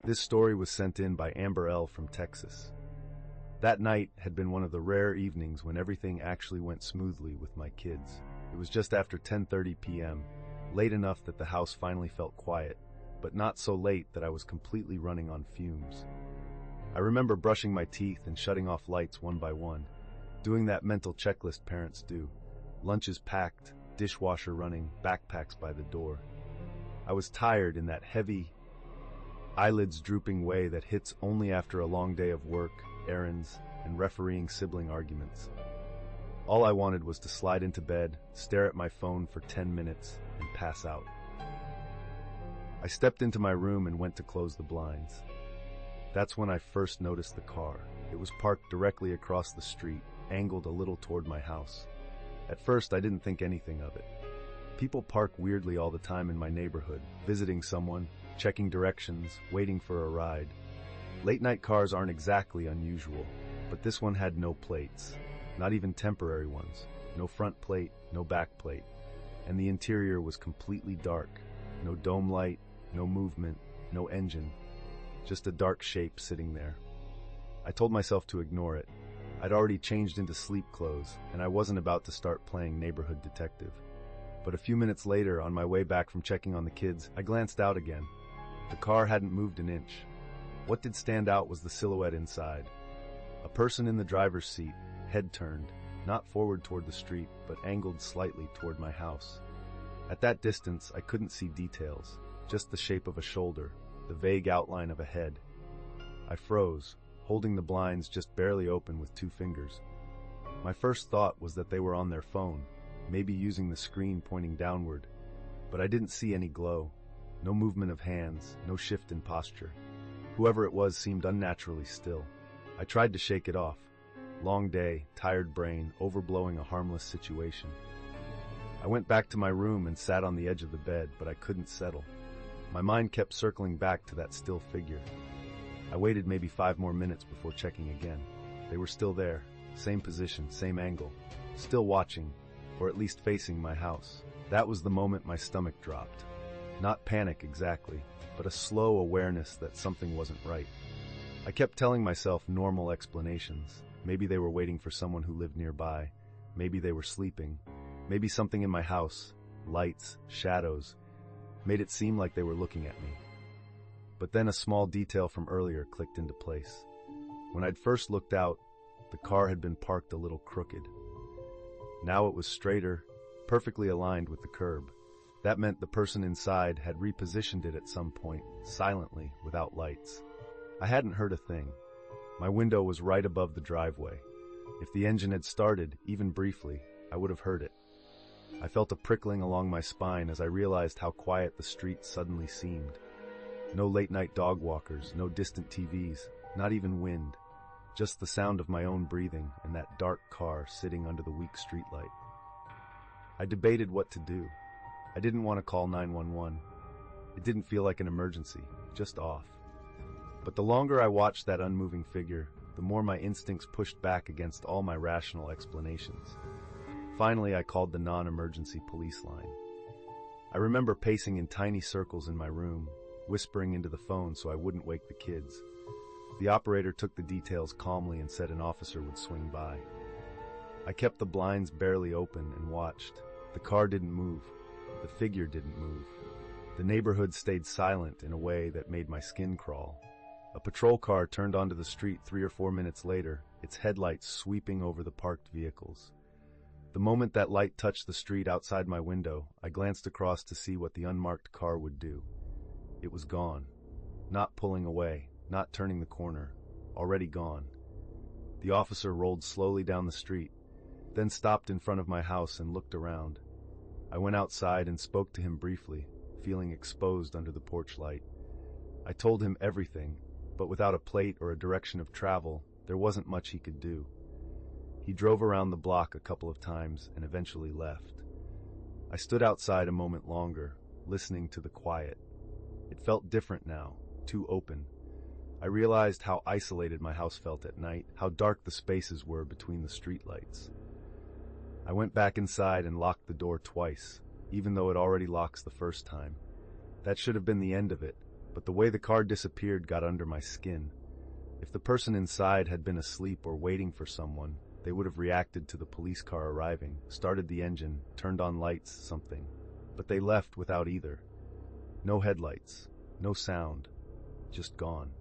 This story was sent in by Amber L. from Texas. That night had been one of the rare evenings when everything actually went smoothly with my kids. It was just after 10:30 p.m., late enough that the house finally felt quiet, but not so late that I was completely running on fumes. I remember brushing my teeth and shutting off lights one by one, doing that mental checklist parents do. Lunches packed, dishwasher running, backpacks by the door. I was tired in that heavy, eyelids drooping way that hits only after a long day of work, errands, and refereeing sibling arguments. All I wanted was to slide into bed, stare at my phone for 10 minutes, and pass out. I stepped into my room and went to close the blinds. That's when I first noticed the car. It was parked directly across the street, angled a little toward my house. At first, I didn't think anything of it. People park weirdly all the time in my neighborhood, visiting someone, checking directions, waiting for a ride. Late-night cars aren't exactly unusual, but this one had no plates, not even temporary ones, no front plate, no back plate, and the interior was completely dark. No dome light, no movement, no engine, just a dark shape sitting there. I told myself to ignore it. I'd already changed into sleep clothes, and I wasn't about to start playing neighborhood detective. But a few minutes later, on my way back from checking on the kids, I glanced out again. The car hadn't moved an inch. What did stand out was the silhouette inside. A person in the driver's seat, head turned, not forward toward the street, but angled slightly toward my house. At that distance, I couldn't see details, just the shape of a shoulder, the vague outline of a head. I froze, holding the blinds just barely open with 2 fingers. My first thought was that they were on their phone, maybe using the screen pointing downward, but I didn't see any glow. No movement of hands, no shift in posture. Whoever it was seemed unnaturally still. I tried to shake it off. Long day, tired brain, overblowing a harmless situation. I went back to my room and sat on the edge of the bed, but I couldn't settle. My mind kept circling back to that still figure. I waited maybe 5 more minutes before checking again. They were still there, same position, same angle, still watching, or at least facing my house. That was the moment my stomach dropped. Not panic exactly, but a slow awareness that something wasn't right. I kept telling myself normal explanations. Maybe they were waiting for someone who lived nearby. Maybe they were sleeping. Maybe something in my house, lights, shadows, made it seem like they were looking at me. But then a small detail from earlier clicked into place. When I'd first looked out, the car had been parked a little crooked. Now it was straighter, perfectly aligned with the curb. That meant the person inside had repositioned it at some point, silently, without lights. I hadn't heard a thing. My window was right above the driveway. If the engine had started, even briefly, I would have heard it. I felt a prickling along my spine as I realized how quiet the street suddenly seemed. No late-night dog walkers, no distant TVs, not even wind. Just the sound of my own breathing and that dark car sitting under the weak streetlight. I debated what to do. I didn't want to call 911. It didn't feel like an emergency, just off. But the longer I watched that unmoving figure, the more my instincts pushed back against all my rational explanations. Finally, I called the non-emergency police line. I remember pacing in tiny circles in my room, whispering into the phone so I wouldn't wake the kids. The operator took the details calmly and said an officer would swing by. I kept the blinds barely open and watched. The car didn't move. The figure didn't move. The neighborhood stayed silent in a way that made my skin crawl. A patrol car turned onto the street 3 or 4 minutes later, its headlights sweeping over the parked vehicles. The moment that light touched the street outside my window, I glanced across to see what the unmarked car would do. It was gone. Not pulling away, not turning the corner. Already gone. The officer rolled slowly down the street, then stopped in front of my house and looked around. I went outside and spoke to him briefly, feeling exposed under the porch light. I told him everything, but without a plate or a direction of travel, there wasn't much he could do. He drove around the block a couple of times and eventually left. I stood outside a moment longer, listening to the quiet. It felt different now, too open. I realized how isolated my house felt at night, how dark the spaces were between the streetlights. I went back inside and locked the door twice, even though it already locks the first time. That should have been the end of it, but the way the car disappeared got under my skin. If the person inside had been asleep or waiting for someone, they would have reacted to the police car arriving, started the engine, turned on lights, something. But they left without either. No headlights, no sound, just gone.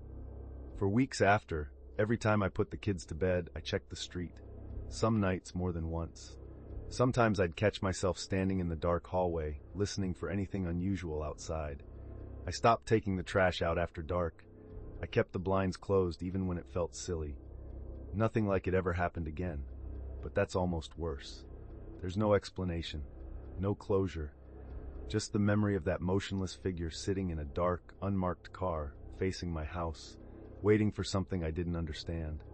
For weeks after, every time I put the kids to bed, I checked the street. Some nights more than once. Sometimes I'd catch myself standing in the dark hallway, listening for anything unusual outside. I stopped taking the trash out after dark. I kept the blinds closed even when it felt silly. Nothing like it ever happened again. But that's almost worse. There's no explanation, no closure. Just the memory of that motionless figure sitting in a dark, unmarked car, facing my house, waiting for something I didn't understand.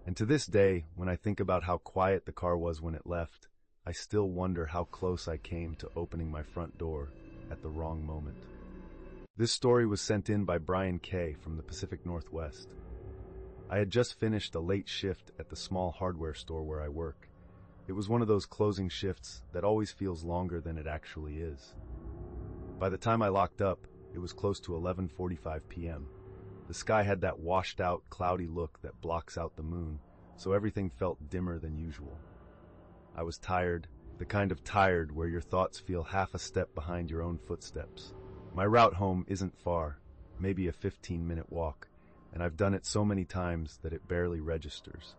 And to this day, when I think about how quiet the car was when it left, I still wonder how close I came to opening my front door at the wrong moment. This story was sent in by Brian K. from the Pacific Northwest. I had just finished a late shift at the small hardware store where I work. It was one of those closing shifts that always feels longer than it actually is. By the time I locked up, it was close to 11:45 p.m. The sky had that washed-out, cloudy look that blocks out the moon, so everything felt dimmer than usual. I was tired, the kind of tired where your thoughts feel half a step behind your own footsteps. My route home isn't far, maybe a 15-minute walk, and I've done it so many times that it barely registers.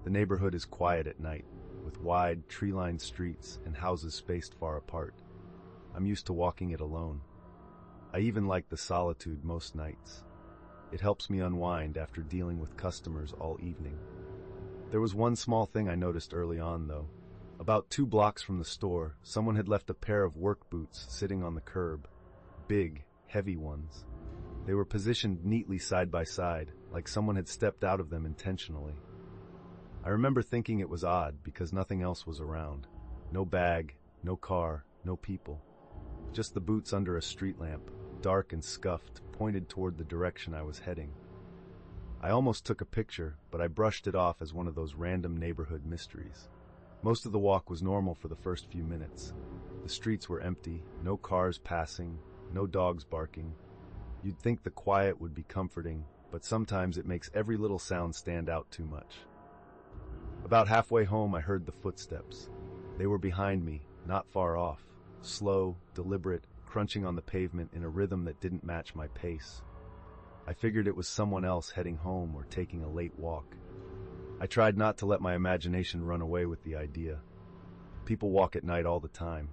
The neighborhood is quiet at night, with wide, tree-lined streets and houses spaced far apart. I'm used to walking it alone. I even like the solitude most nights. It helps me unwind after dealing with customers all evening. There was one small thing I noticed early on, though. About 2 blocks from the store, someone had left a pair of work boots sitting on the curb. Big, heavy ones. They were positioned neatly side by side, like someone had stepped out of them intentionally. I remember thinking it was odd because nothing else was around. No bag, no car, no people. Just the boots under a street lamp, dark and scuffed, pointed toward the direction I was heading. I almost took a picture, but I brushed it off as one of those random neighborhood mysteries. Most of the walk was normal for the first few minutes. The streets were empty, no cars passing, no dogs barking. You'd think the quiet would be comforting, but sometimes it makes every little sound stand out too much. About halfway home, I heard the footsteps. They were behind me, not far off, slow, deliberate, crunching on the pavement in a rhythm that didn't match my pace. I figured it was someone else heading home or taking a late walk. I tried not to let my imagination run away with the idea. People walk at night all the time.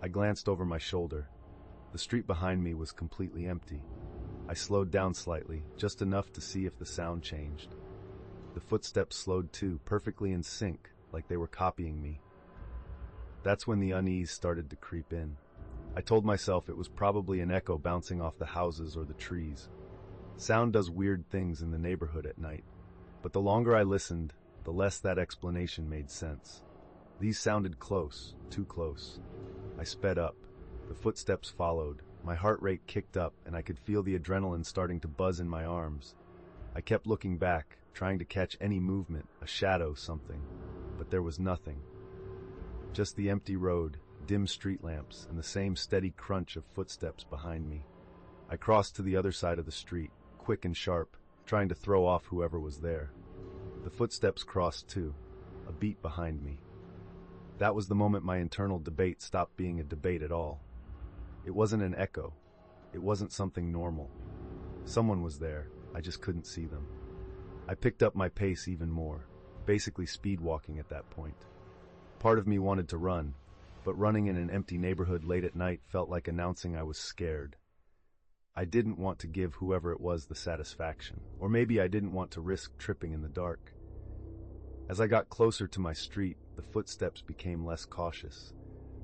I glanced over my shoulder. The street behind me was completely empty. I slowed down slightly, just enough to see if the sound changed. The footsteps slowed too, perfectly in sync, like they were copying me. That's when the unease started to creep in. I told myself it was probably an echo bouncing off the houses or the trees. Sound does weird things in the neighborhood at night. But the longer I listened, the less that explanation made sense. These sounded close, too close. I sped up. The footsteps followed. My heart rate kicked up, and I could feel the adrenaline starting to buzz in my arms. I kept looking back, trying to catch any movement, a shadow, something. But there was nothing. Just the empty road, dim street lamps, and the same steady crunch of footsteps behind me. I crossed to the other side of the street, quick and sharp, trying to throw off whoever was there. The footsteps crossed too, a beat behind me. That was the moment my internal debate stopped being a debate at all. It wasn't an echo. It wasn't something normal. Someone was there, I just couldn't see them. I picked up my pace even more, basically speed walking at that point. Part of me wanted to run, but running in an empty neighborhood late at night felt like announcing I was scared. I didn't want to give whoever it was the satisfaction, or maybe I didn't want to risk tripping in the dark. As I got closer to my street, the footsteps became less cautious.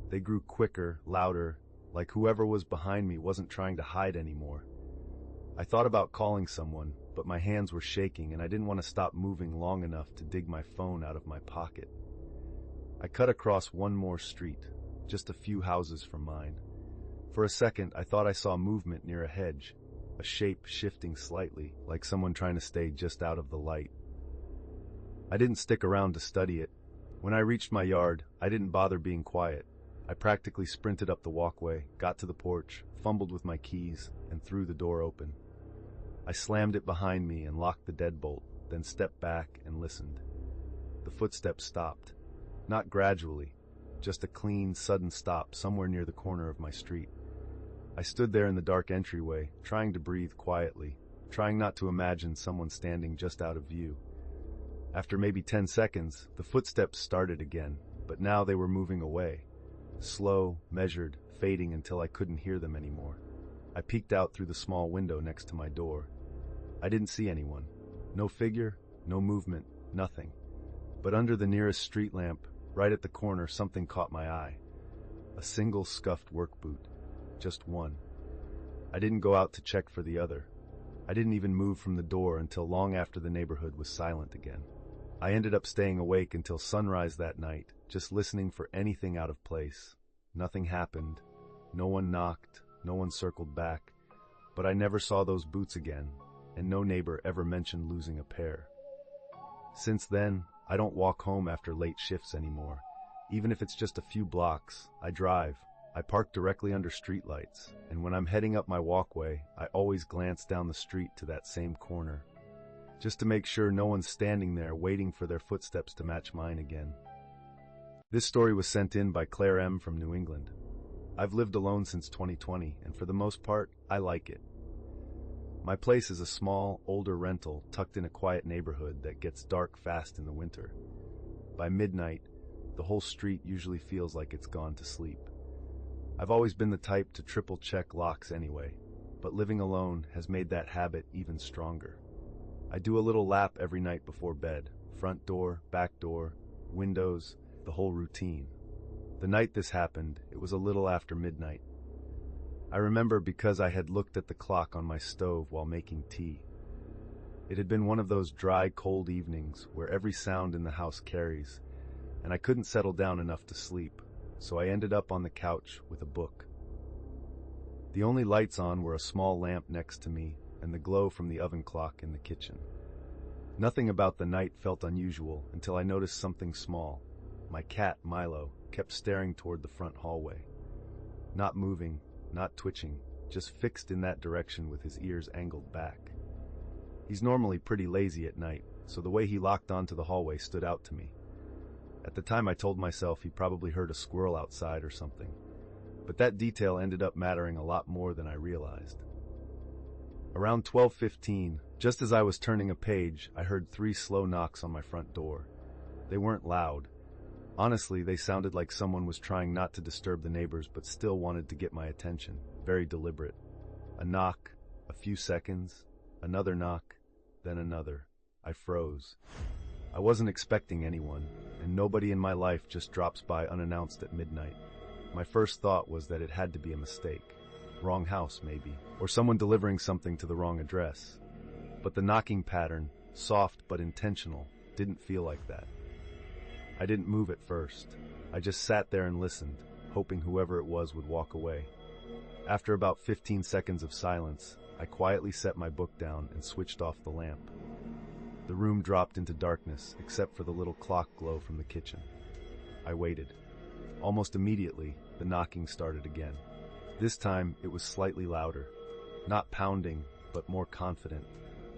They grew quicker, louder, like whoever was behind me wasn't trying to hide anymore. I thought about calling someone, but my hands were shaking and I didn't want to stop moving long enough to dig my phone out of my pocket. I cut across one more street, just a few houses from mine. For a second, I thought I saw movement near a hedge, a shape shifting slightly, like someone trying to stay just out of the light. I didn't stick around to study it. When I reached my yard, I didn't bother being quiet. I practically sprinted up the walkway, got to the porch, fumbled with my keys, and threw the door open. I slammed it behind me and locked the deadbolt, then stepped back and listened. The footsteps stopped. Not gradually, just a clean, sudden stop somewhere near the corner of my street. I stood there in the dark entryway, trying to breathe quietly, trying not to imagine someone standing just out of view. After maybe 10 seconds, the footsteps started again, but now they were moving away. Slow, measured, fading until I couldn't hear them anymore. I peeked out through the small window next to my door. I didn't see anyone. No figure, no movement, nothing. But under the nearest street lamp, right at the corner, something caught my eye. A single scuffed work boot. Just one. I didn't go out to check for the other. I didn't even move from the door until long after the neighborhood was silent again. I ended up staying awake until sunrise that night, just listening for anything out of place. Nothing happened. No one knocked. No one circled back. But I never saw those boots again, and no neighbor ever mentioned losing a pair. Since then, I don't walk home after late shifts anymore. Even if it's just a few blocks, I drive. I park directly under streetlights, and when I'm heading up my walkway, I always glance down the street to that same corner, just to make sure no one's standing there waiting for their footsteps to match mine again. This story was sent in by Claire M. from New England. I've lived alone since 2020, and for the most part, I like it. My place is a small, older rental tucked in a quiet neighborhood that gets dark fast in the winter. By midnight, the whole street usually feels like it's gone to sleep. I've always been the type to triple-check locks anyway, but living alone has made that habit even stronger. I do a little lap every night before bed, front door, back door, windows, the whole routine. The night this happened, it was a little after midnight. I remember because I had looked at the clock on my stove while making tea. It had been one of those dry, cold evenings where every sound in the house carries, and I couldn't settle down enough to sleep, so I ended up on the couch with a book. The only lights on were a small lamp next to me and the glow from the oven clock in the kitchen. Nothing about the night felt unusual until I noticed something small. My cat, Milo, kept staring toward the front hallway. Not moving, not twitching, just fixed in that direction with his ears angled back. He's normally pretty lazy at night, so the way he locked onto the hallway stood out to me. At the time I told myself he probably heard a squirrel outside or something, but that detail ended up mattering a lot more than I realized. Around 12:15, just as I was turning a page, I heard 3 slow knocks on my front door. They weren't loud. Honestly, they sounded like someone was trying not to disturb the neighbors but still wanted to get my attention. Very deliberate. A knock, a few seconds, another knock, then another. I froze. I wasn't expecting anyone, and nobody in my life just drops by unannounced at midnight. My first thought was that it had to be a mistake. Wrong house, maybe, or someone delivering something to the wrong address. But the knocking pattern, soft but intentional, didn't feel like that. I didn't move at first. I just sat there and listened, hoping whoever it was would walk away. After about 15 seconds of silence, I quietly set my book down and switched off the lamp. The room dropped into darkness, except for the little clock glow from the kitchen. I waited. Almost immediately, the knocking started again. This time, it was slightly louder. Not pounding, but more confident,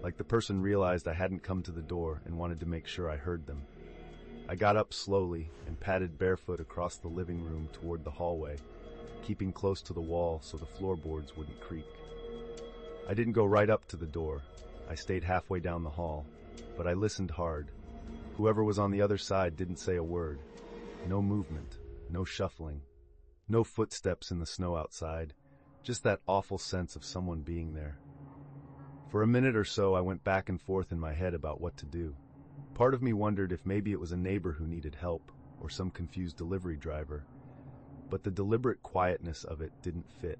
like the person realized I hadn't come to the door and wanted to make sure I heard them. I got up slowly and padded barefoot across the living room toward the hallway, keeping close to the wall so the floorboards wouldn't creak. I didn't go right up to the door. I stayed halfway down the hall, but I listened hard. Whoever was on the other side didn't say a word. No movement, no shuffling, no footsteps in the snow outside, just that awful sense of someone being there. For a minute or so, I went back and forth in my head about what to do. Part of me wondered if maybe it was a neighbor who needed help, or some confused delivery driver. But the deliberate quietness of it didn't fit.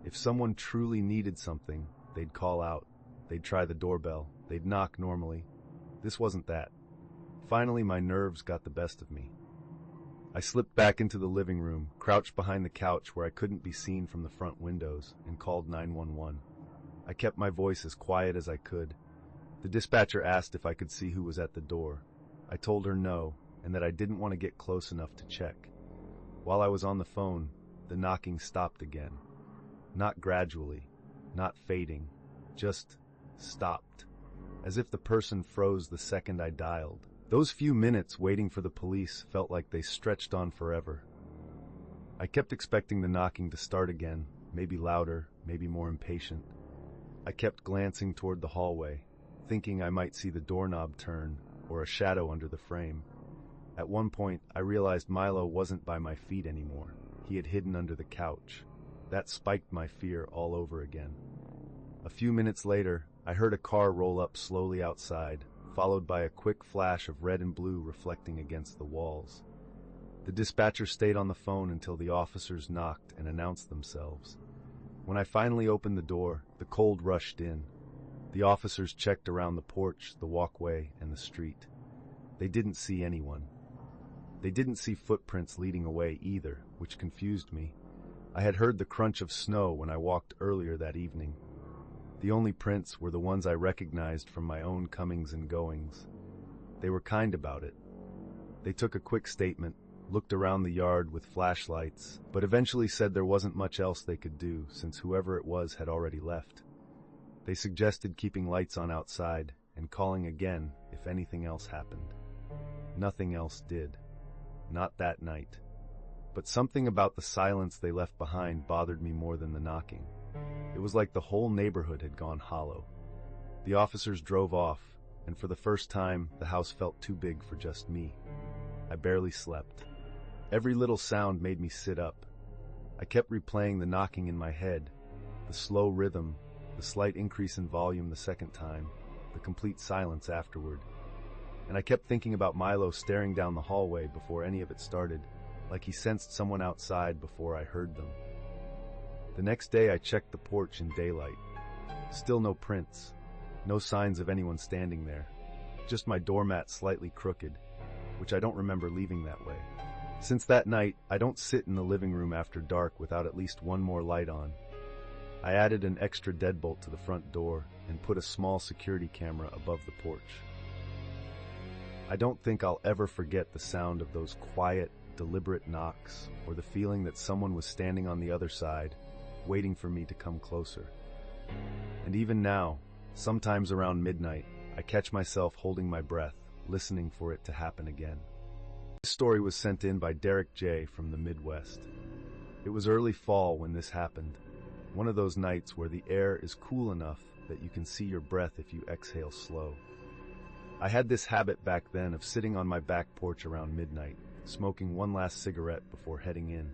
If someone truly needed something, they'd call out. They'd try the doorbell. They'd knock normally. This wasn't that. Finally, my nerves got the best of me. I slipped back into the living room, crouched behind the couch where I couldn't be seen from the front windows, and called 911. I kept my voice as quiet as I could. The dispatcher asked if I could see who was at the door. I told her no, and that I didn't want to get close enough to check. While I was on the phone, the knocking stopped again. Not gradually, not fading, just stopped, as if the person froze the second I dialed. Those few minutes waiting for the police felt like they stretched on forever. I kept expecting the knocking to start again, maybe louder, maybe more impatient. I kept glancing toward the hallway, thinking I might see the doorknob turn or a shadow under the frame. At one point, I realized Milo wasn't by my feet anymore. He had hidden under the couch. That spiked my fear all over again. A few minutes later, I heard a car roll up slowly outside, followed by a quick flash of red and blue reflecting against the walls. The dispatcher stayed on the phone until the officers knocked and announced themselves. When I finally opened the door, the cold rushed in. The officers checked around the porch, the walkway, and the street. They didn't see anyone. They didn't see footprints leading away either, which confused me. I had heard the crunch of snow when I walked earlier that evening. The only prints were the ones I recognized from my own comings and goings. They were kind about it. They took a quick statement, looked around the yard with flashlights, but eventually said there wasn't much else they could do since whoever it was had already left. They suggested keeping lights on outside and calling again if anything else happened. Nothing else did. Not that night. But something about the silence they left behind bothered me more than the knocking. It was like the whole neighborhood had gone hollow. The officers drove off, and for the first time, the house felt too big for just me. I barely slept. Every little sound made me sit up. I kept replaying the knocking in my head, the slow rhythm, the slight increase in volume the second time, the complete silence afterward. And I kept thinking about Milo staring down the hallway before any of it started, like he sensed someone outside before I heard them. The next day I checked the porch in daylight. Still no prints, no signs of anyone standing there, just my doormat slightly crooked, which I don't remember leaving that way. Since that night, I don't sit in the living room after dark without at least one more light on. I added an extra deadbolt to the front door and put a small security camera above the porch. I don't think I'll ever forget the sound of those quiet, deliberate knocks or the feeling that someone was standing on the other side, waiting for me to come closer. And even now, sometimes around midnight, I catch myself holding my breath, listening for it to happen again. This story was sent in by Derek J. from the Midwest. It was early fall when this happened, one of those nights where the air is cool enough that you can see your breath if you exhale slow. I had this habit back then of sitting on my back porch around midnight, smoking one last cigarette before heading in.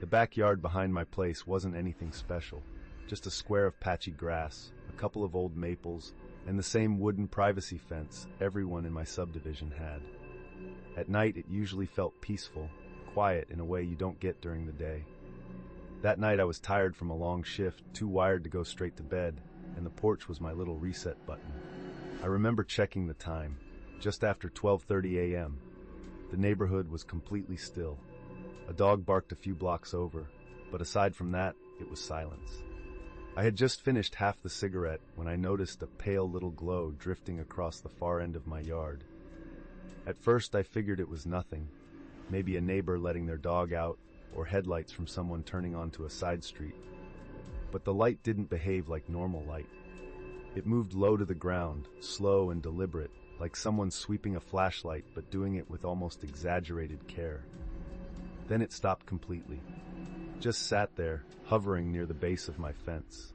The backyard behind my place wasn't anything special, just a square of patchy grass, a couple of old maples, and the same wooden privacy fence everyone in my subdivision had. At night it usually felt peaceful, quiet in a way you don't get during the day. That night I was tired from a long shift, too wired to go straight to bed, and the porch was my little reset button. I remember checking the time, just after 12:30 a.m. The neighborhood was completely still. A dog barked a few blocks over, but aside from that, it was silence. I had just finished half the cigarette when I noticed a pale little glow drifting across the far end of my yard. At first I figured it was nothing, maybe a neighbor letting their dog out, or headlights from someone turning onto a side street. But the light didn't behave like normal light. It moved low to the ground, slow and deliberate, like someone sweeping a flashlight but doing it with almost exaggerated care. Then it stopped completely. Just sat there, hovering near the base of my fence.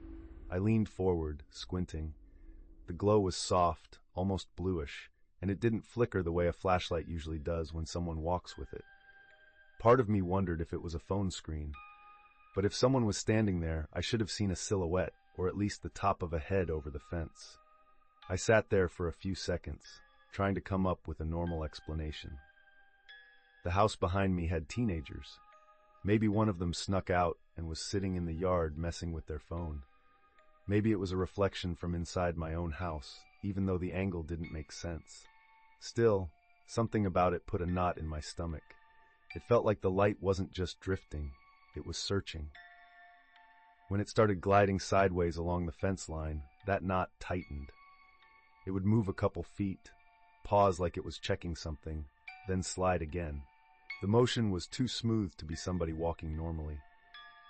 I leaned forward, squinting. The glow was soft, almost bluish, and it didn't flicker the way a flashlight usually does when someone walks with it. Part of me wondered if it was a phone screen. But if someone was standing there, I should have seen a silhouette, or at least the top of a head over the fence. I sat there for a few seconds, trying to come up with a normal explanation. The house behind me had teenagers. Maybe one of them snuck out and was sitting in the yard messing with their phone. Maybe it was a reflection from inside my own house, even though the angle didn't make sense. Still, something about it put a knot in my stomach. It felt like the light wasn't just drifting, it was searching. When it started gliding sideways along the fence line, that knot tightened. It would move a couple feet, pause like it was checking something, then slide again. The motion was too smooth to be somebody walking normally,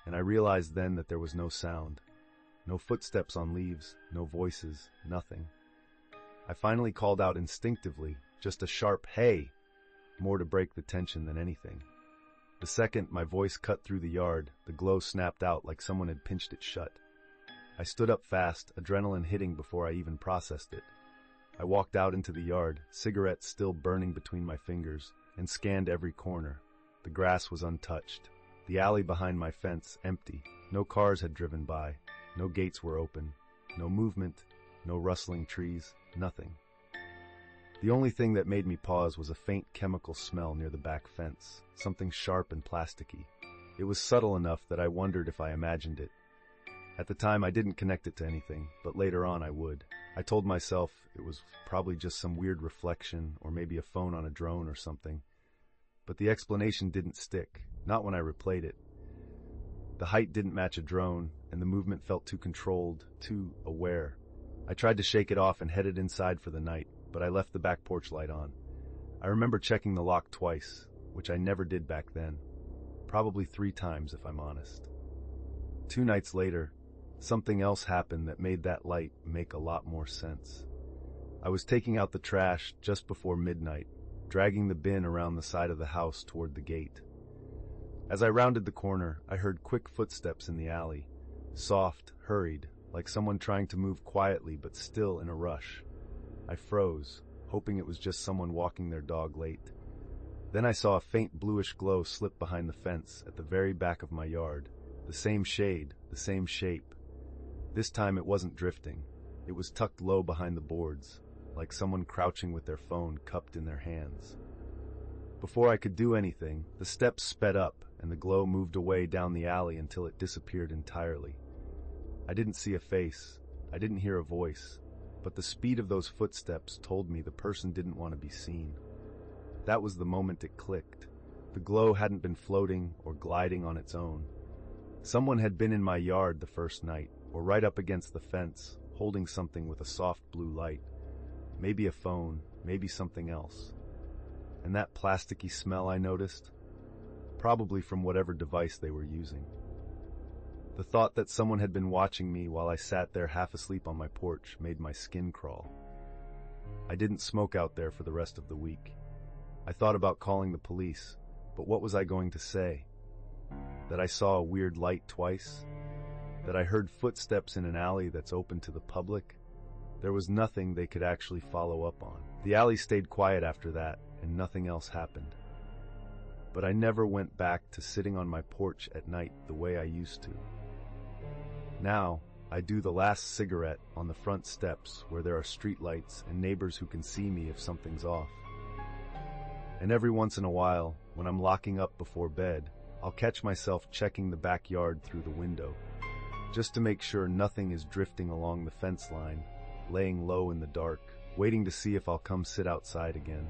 and I realized then that there was no sound. No footsteps on leaves, no voices, nothing. I finally called out instinctively, just a sharp "hey," more to break the tension than anything. The second my voice cut through the yard, the glow snapped out like someone had pinched it shut. I stood up fast, adrenaline hitting before I even processed it. I walked out into the yard, cigarette still burning between my fingers, and scanned every corner. The grass was untouched. The alley behind my fence empty. No cars had driven by. No gates were open. No movement. No rustling trees. Nothing. The only thing that made me pause was a faint chemical smell near the back fence, something sharp and plasticky. It was subtle enough that I wondered if I imagined it. At the time, I didn't connect it to anything, but later on I would. I told myself it was probably just some weird reflection or maybe a phone on a drone or something. But the explanation didn't stick, not when I replayed it. The height didn't match a drone, and the movement felt too controlled, too aware. I tried to shake it off and headed inside for the night, but I left the back porch light on. I remember checking the lock twice, which I never did back then. Probably 3 times, if I'm honest. 2 nights later, something else happened that made that light make a lot more sense. I was taking out the trash just before midnight, dragging the bin around the side of the house toward the gate. As I rounded the corner, I heard quick footsteps in the alley, soft, hurried, like someone trying to move quietly but still in a rush. I froze, hoping it was just someone walking their dog late. Then I saw a faint bluish glow slip behind the fence at the very back of my yard, the same shade, the same shape. This time it wasn't drifting. It was tucked low behind the boards, like someone crouching with their phone cupped in their hands. Before I could do anything, the steps sped up and the glow moved away down the alley until it disappeared entirely. I didn't see a face, I didn't hear a voice, but the speed of those footsteps told me the person didn't want to be seen. That was the moment it clicked. The glow hadn't been floating or gliding on its own. Someone had been in my yard the first night, or right up against the fence, holding something with a soft blue light. Maybe a phone, maybe something else. And that plasticky smell I noticed? Probably from whatever device they were using. The thought that someone had been watching me while I sat there half asleep on my porch made my skin crawl. I didn't smoke out there for the rest of the week. I thought about calling the police, but what was I going to say? That I saw a weird light twice? That I heard footsteps in an alley that's open to the public? There was nothing they could actually follow up on. The alley stayed quiet after that, and nothing else happened. But I never went back to sitting on my porch at night the way I used to. Now, I do the last cigarette on the front steps where there are streetlights and neighbors who can see me if something's off. And every once in a while, when I'm locking up before bed, I'll catch myself checking the backyard through the window, just to make sure nothing is drifting along the fence line, laying low in the dark, waiting to see if I'll come sit outside again.